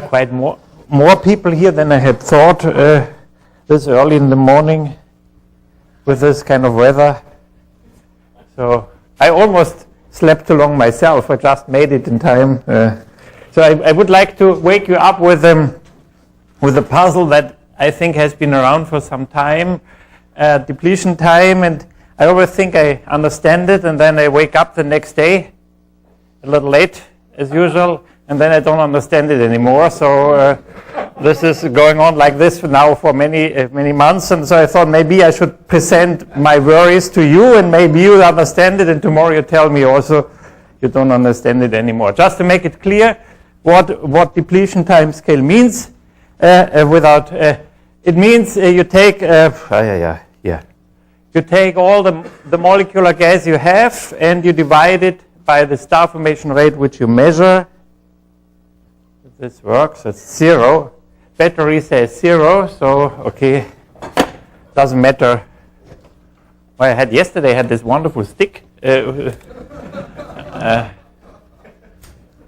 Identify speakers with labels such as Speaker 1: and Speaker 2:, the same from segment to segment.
Speaker 1: Quite more people here than I had thought this early in the morning with this kind of weather. So I almost slept too long myself. I just made it in time. So I would like to wake you up with a puzzle that I think has been around for some time, depletion time, and I always think I understand it, and then I wake up the next day a little late as usual, and then I don't understand it anymore. So this is going on like this now for many months, and so I thought maybe I should present my worries to you, and maybe you understand it, and tomorrow you tell me also you don't understand it anymore. Just to make it clear what depletion timescale means. It means you take you take all the molecular gas you have and you divide it by the star formation rate which you measure. If this works, it's 0. Battery says 0, so okay, doesn't matter. Well, yesterday I had this wonderful stick.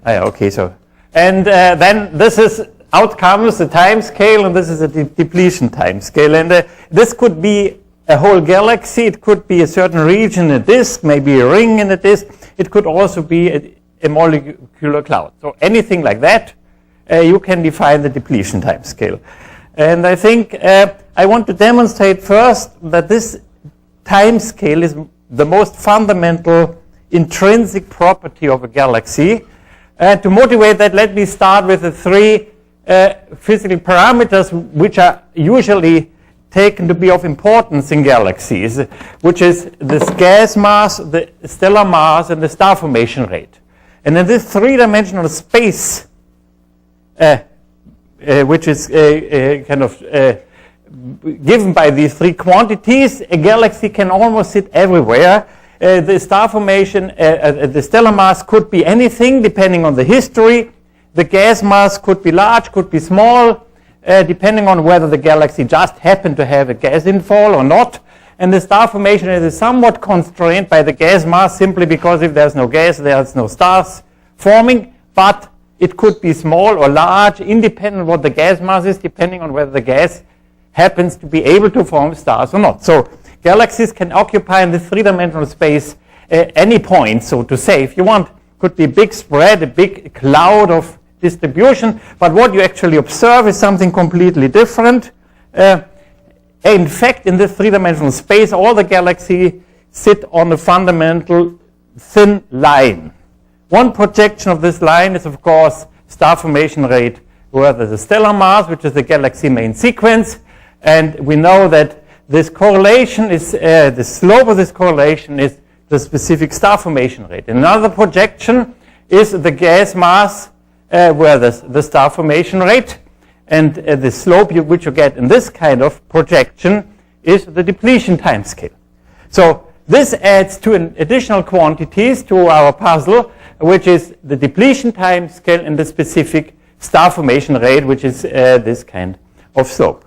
Speaker 1: Okay, so and then this is out comes the time scale, and this is a depletion time scale. And this could be a whole galaxy. It could be a certain region in a disk, maybe a ring in a disk. It could also be a molecular cloud. So anything like that, you can define the depletion time scale. And I think I want to demonstrate first that this time scale is the most fundamental intrinsic property of a galaxy. To motivate that, let me start with the three physical parameters which are usually taken to be of importance in galaxies, which is this gas mass, the stellar mass, and the star formation rate. And in this three-dimensional space, which is kind of given by these three quantities, a galaxy can almost sit everywhere. The star formation, the stellar mass could be anything depending on the history. The gas mass could be large, could be small, depending on whether the galaxy just happened to have a gas infall or not. And the star formation is somewhat constrained by the gas mass, simply because if there's no gas, there's no stars forming. But it could be small or large, independent of what the gas mass is, depending on whether the gas happens to be able to form stars or not. So galaxies can occupy in the three-dimensional space any point, so to say. If you want, could be a big spread, a big cloud of distribution, but what you actually observe is something completely different. In fact, in this three-dimensional space, all the galaxies sit on a fundamental thin line. One projection of this line is, of course, star formation rate, where there's a stellar mass, which is the galaxy main sequence, and we know that this correlation is, the slope of this correlation is the specific star formation rate. Another projection is the gas mass, where the star formation rate, and the slope which you get in this kind of projection is the depletion timescale. So this adds two additional quantities to our puzzle, which is the depletion timescale and the specific star formation rate, which is this kind of slope.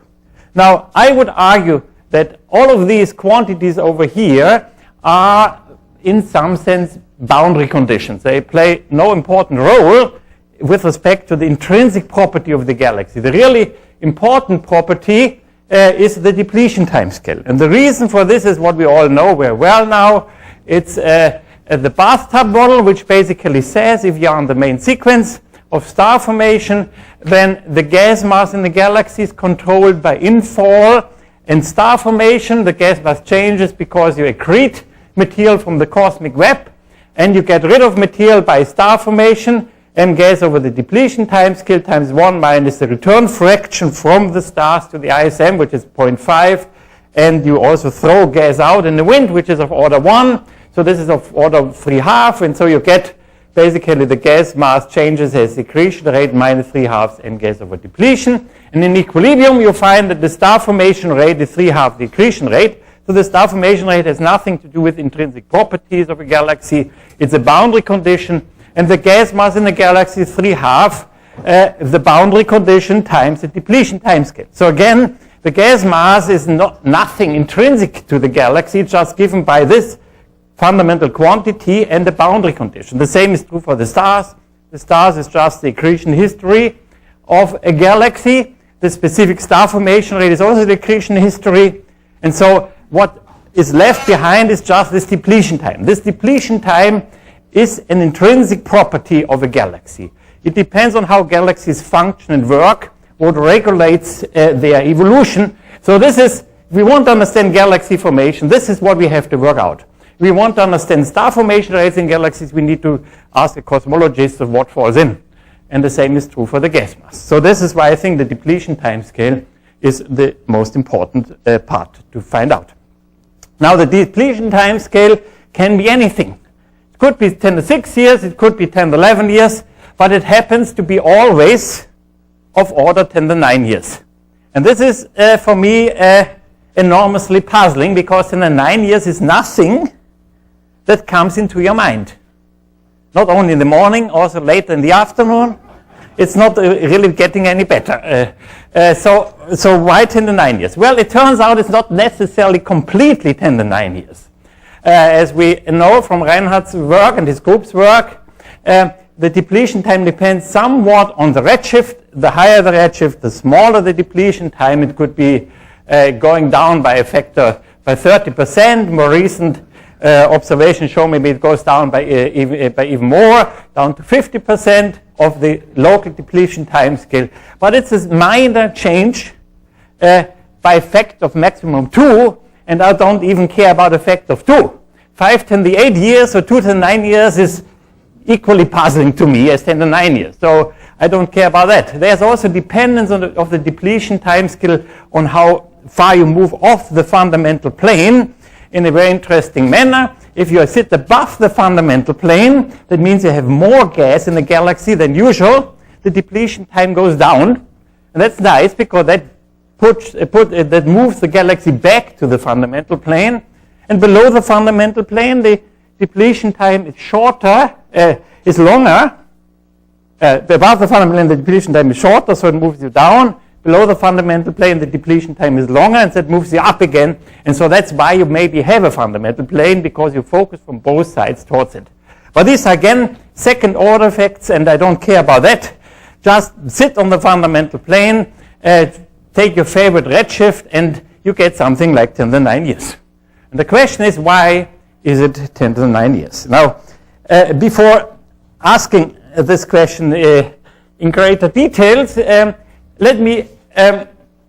Speaker 1: Now, I would argue that all of these quantities over here are, in some sense, boundary conditions. They play no important role with respect to the intrinsic property of the galaxy. The really important property is the depletion timescale. And the reason for this is what we all know very well now. It's the bathtub model, which basically says if you're on the main sequence of star formation, then the gas mass in the galaxy is controlled by infall and star formation. The gas mass changes because you accrete material from the cosmic web, and you get rid of material by star formation. M gas over the depletion timescale times 1 minus the return fraction from the stars to the ISM, which is 0.5. And you also throw gas out in the wind, which is of order 1. So this is of order 3/2. And so you get basically the gas mass changes as accretion rate minus 3/2 M gas over depletion. And in equilibrium, you find that the star formation rate is 3/2 the accretion rate. So the star formation rate has nothing to do with intrinsic properties of a galaxy. It's a boundary condition. And the gas mass in the galaxy is 3/2 the boundary condition times the depletion timescale. So again, the gas mass is nothing intrinsic to the galaxy. It's just given by this fundamental quantity and the boundary condition. The same is true for the stars, The stars is just the accretion history of a galaxy. The specific star formation rate is also the accretion history. And so what is left behind is just this depletion time. This depletion time is an intrinsic property of a galaxy. It depends on how galaxies function and work, what regulates their evolution. So this is, if we want to understand galaxy formation, this is what we have to work out. If we want to understand star formation rates in galaxies, we need to ask a cosmologist of what falls in. And the same is true for the gas mass. So this is why I think the depletion timescale is the most important part to find out. Now the depletion timescale can be anything. It could be 10 to 6 years, it could be 10 to 11 years, but it happens to be always of order 10 to 9 years. And this is, for me, enormously puzzling, because 10 to 9 years is nothing that comes into your mind. Not only in the morning, also later in the afternoon. It's not really getting any better. So why 10 to 9 years? Well, it turns out it's not necessarily completely 10 to 9 years. As we know from Reinhardt's work and his group's work, the depletion time depends somewhat on the redshift. The higher the redshift, the smaller the depletion time. It could be going down by a factor by 30%. More recent observations show maybe it goes down by even more, down to 50% of the local depletion time scale. But it's a minor change by a factor of maximum 2, and I don't even care about a factor of 2. 5 10 to the 8 years or 2 to the 9 years is equally puzzling to me as 10 to 9 years. So I don't care about that. There's also dependence of the depletion time scale on how far you move off the fundamental plane in a very interesting manner. If you sit above the fundamental plane, that means you have more gas in the galaxy than usual. The depletion time goes down. And that's nice, because that moves the galaxy back to the fundamental plane. And below the fundamental plane, the depletion time is shorter, is longer. Above the fundamental plane, the depletion time is shorter, so it moves you down. Below the fundamental plane, the depletion time is longer, and that moves you up again. And so that's why you maybe have a fundamental plane, because you focus from both sides towards it. But these are, again, second order effects, and I don't care about that. Just sit on the fundamental plane, take your favorite redshift, and you get something like 10 to 9 years. And the question is, why is it 10 to 9 years? Now, before asking this question in greater details, let me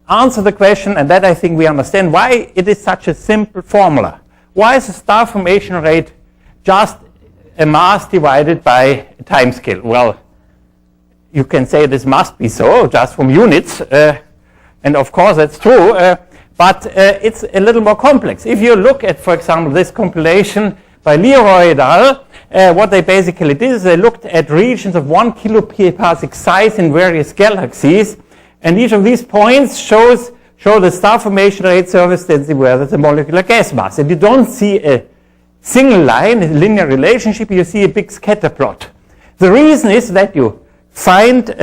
Speaker 1: answer the question, and that I think we understand, why it is such a simple formula. Why is the star formation rate just a mass divided by a time scale? Well, you can say this must be so, just from units, and of course that's true, but it's a little more complex. If you look at, for example, this compilation by Leroy et al., what they basically did is they looked at regions of 1 kiloparsec size in various galaxies, and each of these points show the star formation rate, surface density, where there's a molecular gas mass. And you don't see a single line, a linear relationship, you see a big scatter plot. The reason is that you find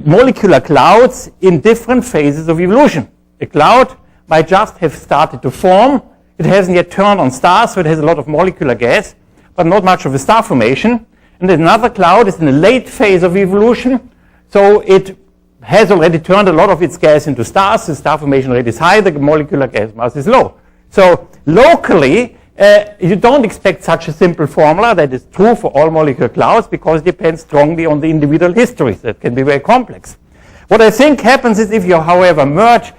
Speaker 1: molecular clouds in different phases of evolution. A cloud might just have started to form. It hasn't yet turned on stars, so it has a lot of molecular gas, but not much of a star formation. And another cloud is in a late phase of evolution, so it has already turned a lot of its gas into stars. The star formation rate is high, the molecular gas mass is low. So locally, you don't expect such a simple formula that is true for all molecular clouds, because it depends strongly on the individual histories. That can be very complex. What I think happens is, if you, however, merge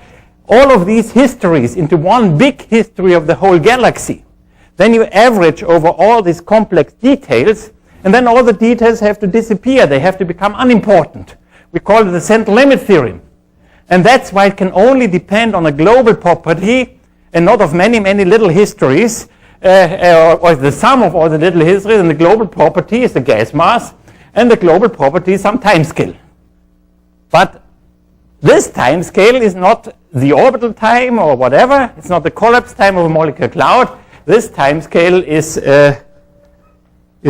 Speaker 1: all of these histories into one big history of the whole galaxy, then you average over all these complex details, and then all the details have to disappear. They have to become unimportant. We call it the central limit theorem. And that's why it can only depend on a global property and not of many, many little histories, or the sum of all the little histories. And the global property is the gas mass, and the global property is some time scale. But this time scale is not the orbital time or whatever. It's not the collapse time of a molecular cloud. This time scale is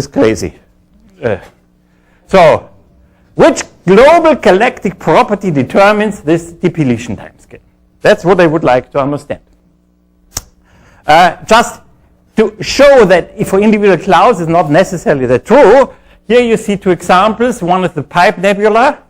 Speaker 1: crazy. So, which global galactic property determines this depletion time scale? That's what I would like to understand. Just to show that if for individual clouds is not necessarily that true, Here you see two examples. One is the pipe nebula.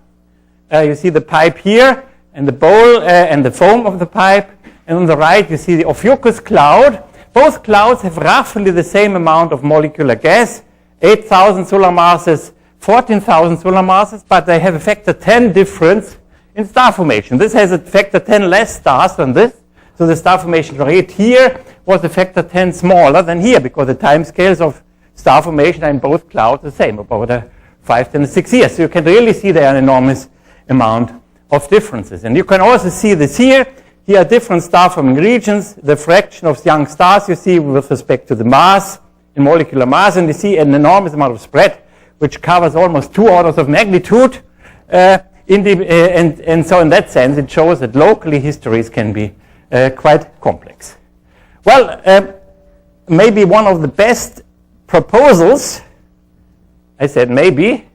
Speaker 1: You see the pipe here, and the bowl and the foam of the pipe. And on the right, you see the Ophiuchus cloud. Both clouds have roughly the same amount of molecular gas, 8,000 solar masses, 14,000 solar masses, but they have a factor 10 difference in star formation. This has a factor 10 less stars than this. So the star formation rate here was a factor 10 smaller than here, because the time scales of star formation are in both clouds the same, about 5, 10, 6 years. So you can really see there an enormous amount of differences. And you can also see this here. Here are different star-forming regions, the fraction of young stars you see with respect to the mass, in molecular mass, and you see an enormous amount of spread, which covers almost 2 orders of magnitude. And so in that sense, it shows that locally histories can be quite complex. Well, maybe one of the best proposals, I said maybe,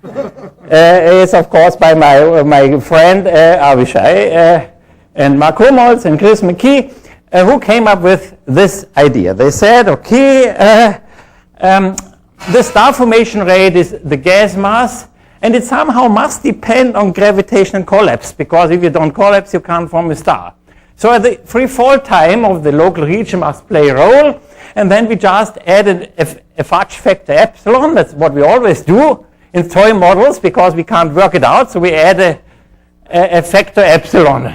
Speaker 1: is of course by my friend Avishai, and Mark Humholtz and Chris McKee, who came up with this idea. They said, okay, the star formation rate is the gas mass, and it somehow must depend on gravitational collapse, because if you don't collapse, you can't form a star. So the free fall time of the local region must play a role, and then we just added a fudge factor epsilon. That's what we always do in toy models, because we can't work it out, so we add a factor epsilon.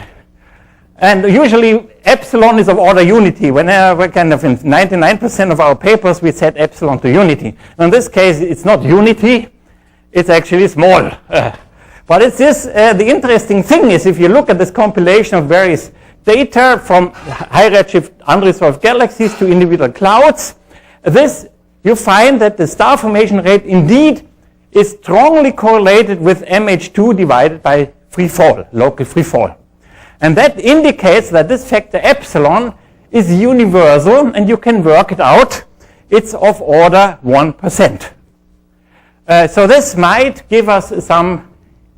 Speaker 1: And usually epsilon is of order unity. Whenever kind of in 99% of our papers we set epsilon to unity. In this case, it's not unity, it's actually small. But it's this, the interesting thing is, if you look at this compilation of various data from high redshift unresolved galaxies to individual clouds, you find that the star formation rate indeed is strongly correlated with MH2 divided by free fall, local free fall. And that indicates that this factor epsilon is universal, and you can work it out. It's of order 1%. So this might give us some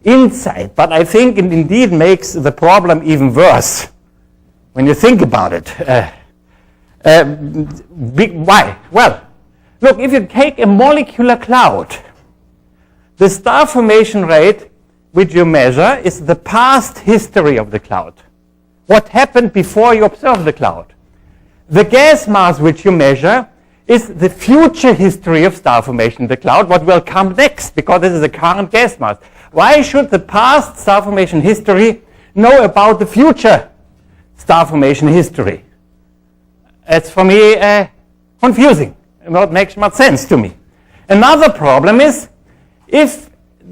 Speaker 1: insight, but I think it indeed makes the problem even worse when you think about it. Why? Well, look, if you take a molecular cloud, the star formation rate which you measure is the past history of the cloud. What happened before you observed the cloud. The gas mass which you measure is the future history of star formation in the cloud, what will come next, because this is the current gas mass. Why should the past star formation history know about the future star formation history? It's for me confusing. It not makes much sense to me. Another problem is, if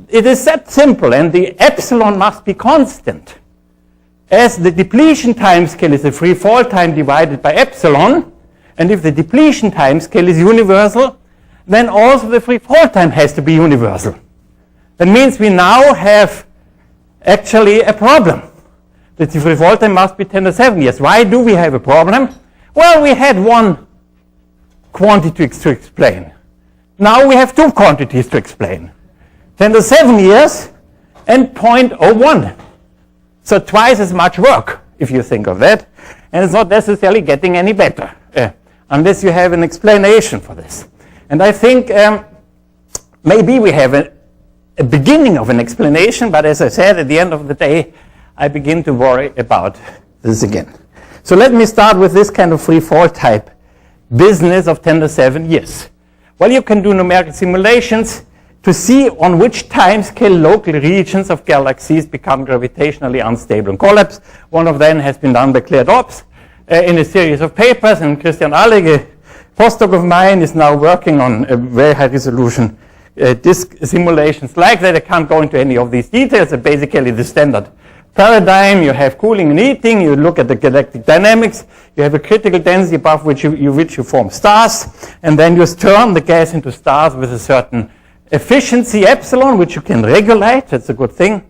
Speaker 1: it is that simple and the epsilon must be constant, as the depletion timescale is the free fall time divided by epsilon, and if the depletion timescale is universal, then also the free fall time has to be universal. That means we now have actually a problem. That the free fall time must be 10 to 7 years. Why do we have a problem? Well, we had one quantity to explain. Now we have two quantities to explain. 10 to 7 years and 0.01. So twice as much work, if you think of that. And it's not necessarily getting any better, unless you have an explanation for this. And I think maybe we have a beginning of an explanation, but as I said, at the end of the day, I begin to worry about this again. So let me start with this kind of free fall type business of 10 to 7 years. Well, you can do numerical simulations to see on which time scale local regions of galaxies become gravitationally unstable and collapse. One of them has been done by Claire Dobbs in a series of papers, and Christian Allig, a postdoc of mine, is now working on a very high resolution disk simulations like that. I can't go into any of these details. They're basically the standard paradigm. You have cooling and heating. You look at the galactic dynamics. You have a critical density above which you form stars, and then you turn the gas into stars with a certain efficiency epsilon, which you can regulate. That's a good thing.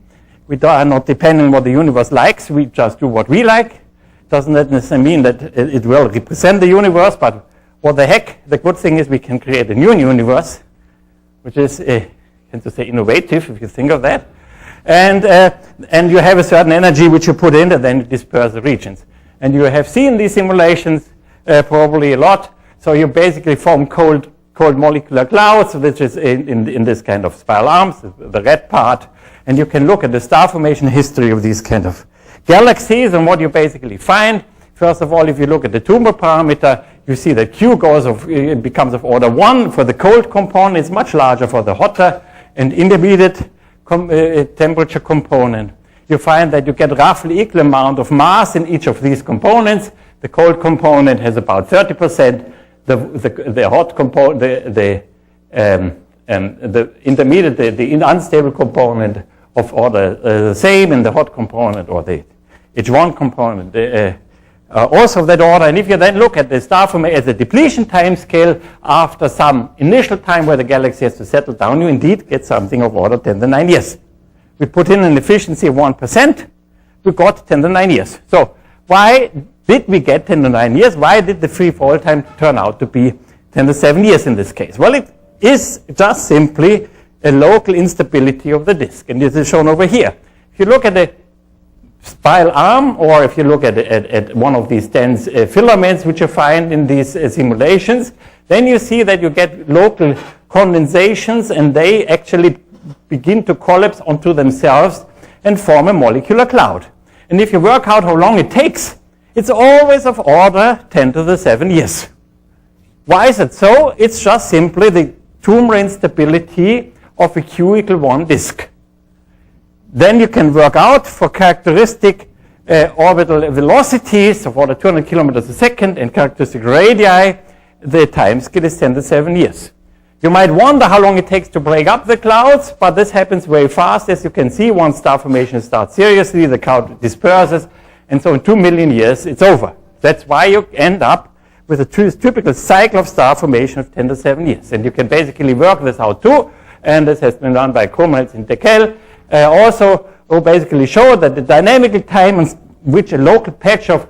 Speaker 1: We are not depending on what the universe likes. We just do what we like. Doesn't that necessarily mean that it will represent the universe, but what the heck? The good thing is we can create a new universe, which is, to say, innovative, if you think of that. And you have a certain energy which you put in, and then you disperse the regions. And you have seen these simulations probably a lot. So you basically form cold called molecular clouds, which is in this kind of spiral arms, the red part. And you can look at the star formation history of these kind of galaxies. And what you basically find, first of all, if you look at the Tumor parameter, you see that Q it becomes of order 1 for the cold component. It's much larger for the hotter and intermediate temperature component. You find that you get roughly equal amount of mass in each of these components. The cold component has about 30%. The hot component, the intermediate, the unstable component of order the same, and the hot component or the H1 component also of that order. And if you then look at the star formation as a depletion time scale after some initial time where the galaxy has to settle down, you indeed get something of order 10 to the 9 years. We put in an efficiency of 1%, we got 10 to the 9 years. So why did we get 10 to 9 years? Why did the free fall time turn out to be 10 to 7 years in this case? Well, it is just simply a local instability of the disk, and this is shown over here. If you look at the spiral arm, or if you look at one of these dense filaments which you find in these simulations, then you see that you get local condensations, and they actually begin to collapse onto themselves and form a molecular cloud. And if you work out how long it takes, it's always of order 10 to the 7 years. Why is it so? It's just simply the tumor instability of a Q equal 1 disk. Then you can work out for characteristic orbital velocities of order 200 kilometers a second and characteristic radii, the time scale is 10 to 7 years. You might wonder how long it takes to break up the clouds, but this happens very fast. As you can see, once star formation starts seriously, the cloud disperses, and so in 2 million years, it's over. That's why you end up with a typical cycle of star formation of 10 to 7 years. And you can basically work this out too, and this has been done by Krumholz and Deckel. Also, who basically show that the dynamical time on which a local patch of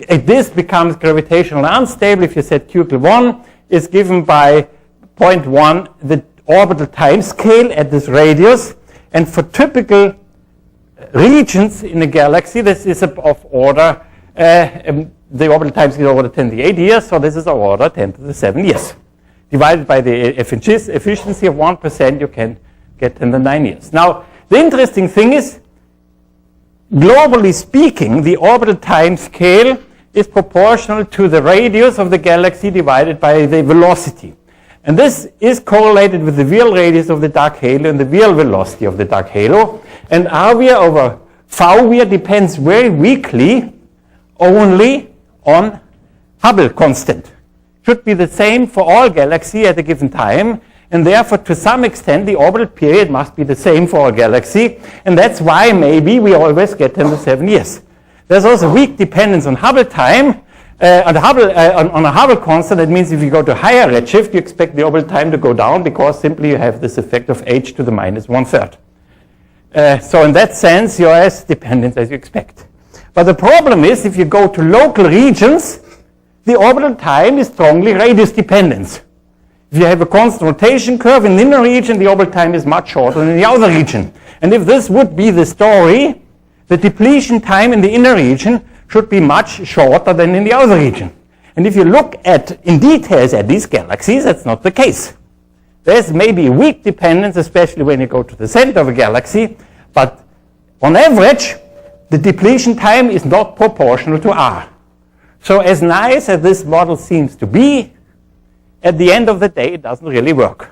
Speaker 1: a disk becomes gravitationally unstable, if you set Q equal 1, is given by 0.1, the orbital time scale at this radius. And for typical regions in a galaxy, this is of order, the orbital time scale is order 10 to the 8 years, so this is of order 10 to the 7 years. Divided by the efficiency of 1%, you can get 10 to the 9 years. Now, the interesting thing is, globally speaking, the orbital time scale is proportional to the radius of the galaxy divided by the velocity. And this is correlated with the real radius of the dark halo and the real velocity of the dark halo. And RV over VV depends very weakly only on Hubble constant. Should be the same for all galaxies at a given time. And therefore, to some extent, the orbital period must be the same for all galaxy. And that's why maybe we always get 10 to 7 years. There's also weak dependence on Hubble time. On a Hubble constant, that means if you go to higher redshift, you expect the orbital time to go down because simply you have this effect of h to the minus 1/3. So in that sense, you're as dependent as you expect. But the problem is, if you go to local regions, the orbital time is strongly radius dependent. If you have a constant rotation curve in the inner region, the orbital time is much shorter than in the outer region. And if this would be the story, the depletion time in the inner region should be much shorter than in the outer region. And if you look in details at these galaxies, that's not the case. There's maybe a weak dependence, especially when you go to the center of a galaxy, but on average, the depletion time is not proportional to R. So as nice as this model seems to be, at the end of the day, it doesn't really work.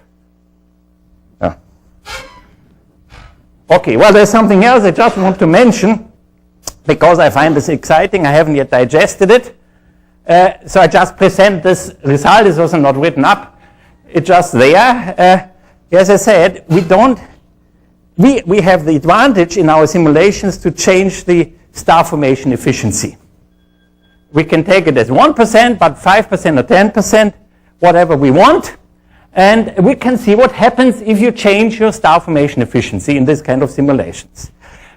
Speaker 1: Yeah. Okay, well, there's something else I just want to mention, because I find this exciting. I haven't yet digested it. So I just present this result. It's also not written up. It's just there. As I said, we have the advantage in our simulations to change the star formation efficiency. We can take it as 1%, but 5% or 10%, whatever we want. And we can see what happens if you change your star formation efficiency in this kind of simulations.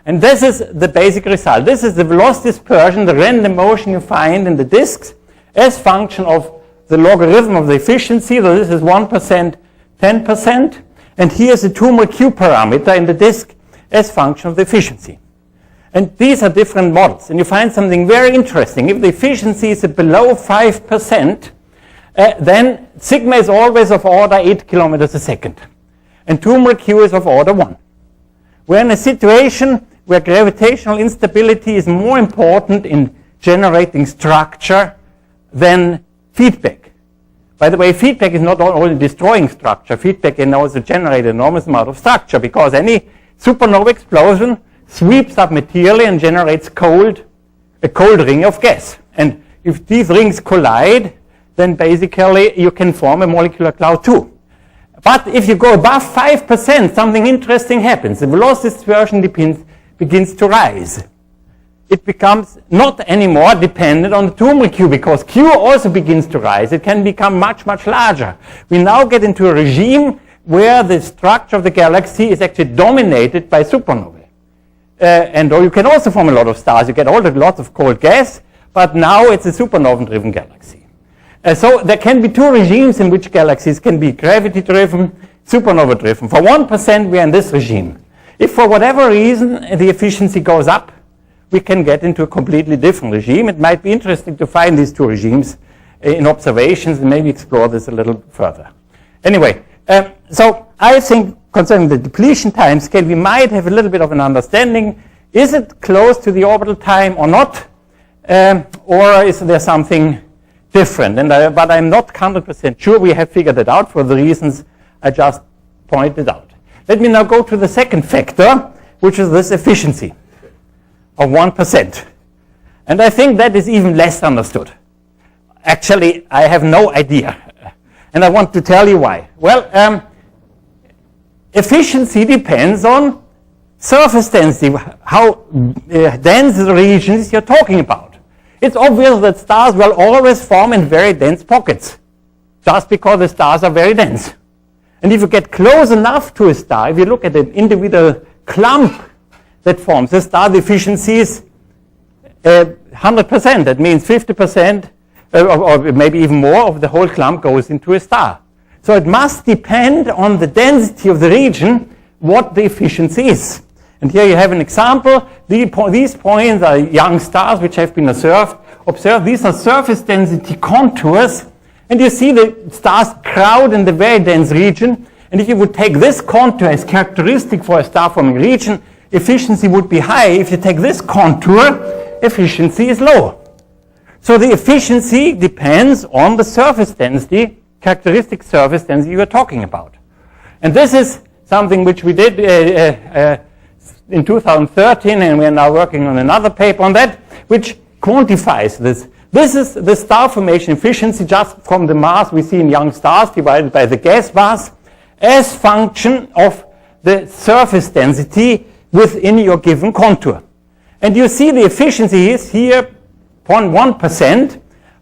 Speaker 1: And this is the basic result. This is the velocity dispersion, the random motion you find in the disks as function of the logarithm of the efficiency. So this is 1%, 10%. And here's the tumor Q parameter in the disk as function of the efficiency. And these are different models. And you find something very interesting. If the efficiency is below 5%, then sigma is always of order 8 kilometers a second. And tumor Q is of order 1. We're in a situation where gravitational instability is more important in generating structure than feedback. By the way, feedback is not only destroying structure. Feedback can also generate an enormous amount of structure, because any supernova explosion sweeps up material and generates a cold ring of gas. And if these rings collide, then basically you can form a molecular cloud too. But if you go above 5%, something interesting happens. The velocity dispersion begins to rise. It becomes not anymore dependent on the tumor Q, because Q also begins to rise. It can become much, much larger. We now get into a regime where the structure of the galaxy is actually dominated by supernovae. And you can also form a lot of stars. You get lots of cold gas, but now it's a supernova-driven galaxy. So there can be two regimes in which galaxies can be gravity-driven, supernova-driven. For 1%, we are in this regime. If for whatever reason the efficiency goes up, we can get into a completely different regime. It might be interesting to find these two regimes in observations and maybe explore this a little further. Anyway, so I think concerning the depletion time scale, we might have a little bit of an understanding. Is it close to the orbital time or not? Or is there something different? But I'm not 100% sure. We have figured it out for the reasons I just pointed out. Let me now go to the second factor, which is this efficiency of 1%. And I think that is even less understood. Actually, I have no idea. And I want to tell you why. Well, efficiency depends on surface density, how dense the regions you're talking about. It's obvious that stars will always form in very dense pockets, just because the stars are very dense. And if you get close enough to a star, if you look at an individual clump that forms a star, the efficiency is 100%. That means 50%, or maybe even more, of the whole clump goes into a star. So it must depend on the density of the region what the efficiency is. And here you have an example. These points are young stars which have been observed. These are surface density contours. And you see the stars crowd in the very dense region. And if you would take this contour as characteristic for a star-forming region, efficiency would be high. If you take this contour, efficiency is low. So the efficiency depends on the surface density, characteristic surface density you are talking about. And this is something which we did in 2013, and we are now working on another paper on that, which quantifies this. This is the star formation efficiency just from the mass we see in young stars divided by the gas mass as function of the surface density within your given contour. And you see the efficiency is here 0.1%,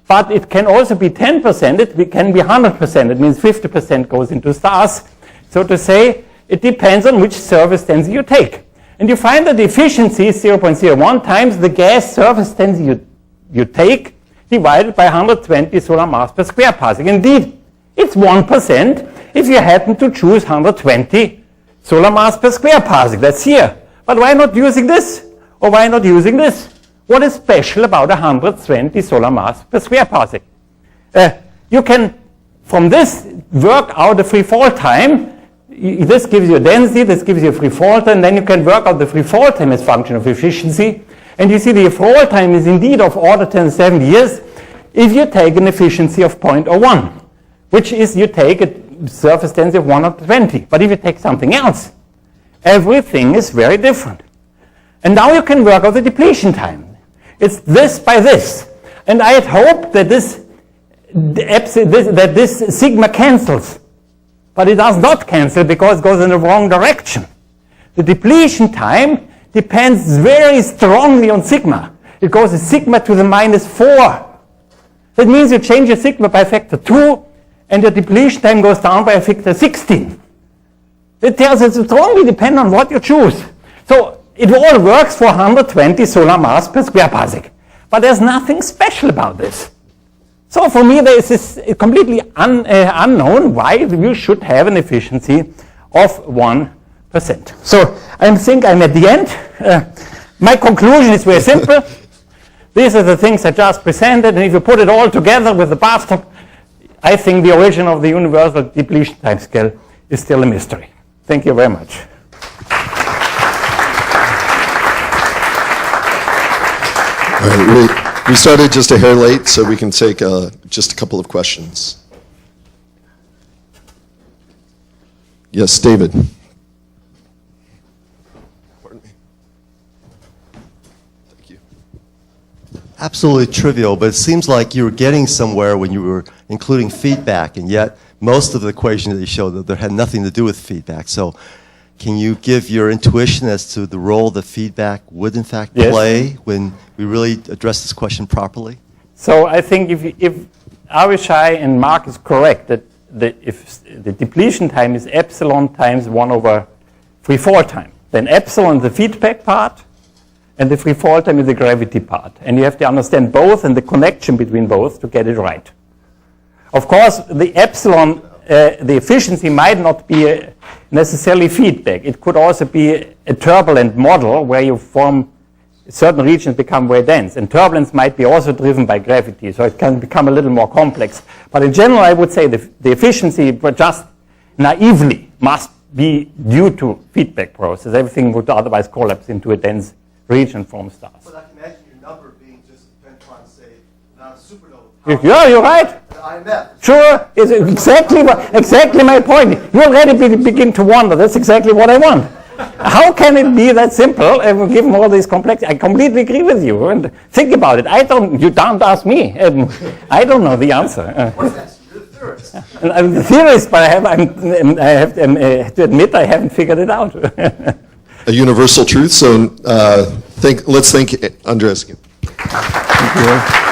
Speaker 1: but it can also be 10%, it can be 100%. It means 50% goes into stars. So to say, it depends on which surface density you take. And you find that the efficiency is 0.01 times the gas surface density you take divided by 120 solar mass per square parsec. Indeed, it's 1% if you happen to choose 120 solar mass per square parsec. That's here. But why not using this? Or why not using this? What is special about 120 solar mass per square parsec? You can, from this, work out the free fall time. This gives you a density, this gives you a free fall time, then you can work out the free fall time as function of efficiency. And you see the fall time is indeed of order 10 to 7 years if you take an efficiency of 0.01, which is you take a surface density of 120. But if you take something else, everything is very different. And now you can work out the depletion time. It's this by this. And I had hoped that this sigma cancels. But it does not cancel because it goes in the wrong direction. The depletion time depends very strongly on sigma. It goes as sigma to the -4. That means you change your sigma by factor 2 and your depletion time goes down by a factor 16. It tells us it strongly depends on what you choose. So it all works for 120 solar mass per square parsec. But there's nothing special about this. So for me, this is completely unknown why you should have an efficiency of 1%. So I think I'm at the end. My conclusion is very simple. These are the things I just presented, and if you put it all together with the bathtub, I think the origin of the universal depletion timescale is still a mystery. Thank you very much.
Speaker 2: All right, we started just a hair late, so we can take just a couple of questions. Yes, David. Pardon me. Thank you.
Speaker 3: Absolutely trivial, but it seems like you were getting somewhere when you were including feedback, and yet most of the equations that you showed that there had nothing to do with feedback. So can you give your intuition as to the role that feedback would in fact play when we really address this question properly?
Speaker 1: So I think if Avishai and Mark is correct, that if the depletion time is epsilon times 1 over free-fall time, then epsilon is the feedback part, and the free-fall time is the gravity part. And you have to understand both and the connection between both to get it right. Of course, the epsilon, the efficiency might not be necessarily feedback. It could also be a turbulent model where you form certain regions become very dense. And turbulence might be also driven by gravity, so it can become a little more complex. But in general, I would say the efficiency just naively must be due to feedback process. Everything would otherwise collapse into a dense region from stars.
Speaker 3: But I can imagine your number being just a pentron, say, not a supernova.
Speaker 1: Yeah, you're right.
Speaker 3: IMF.
Speaker 1: Sure, it's exactly my point. You already begin to wonder. That's exactly what I want. How can it be that simple, given all these complexity? I completely agree with you. And think about it. You don't ask me. I don't know the answer.
Speaker 3: What's that? You're the theorist.
Speaker 1: I'm the theorist, but I have to admit I haven't figured it out.
Speaker 2: A universal truth. So let's thank Andreas again.
Speaker 1: Thank you.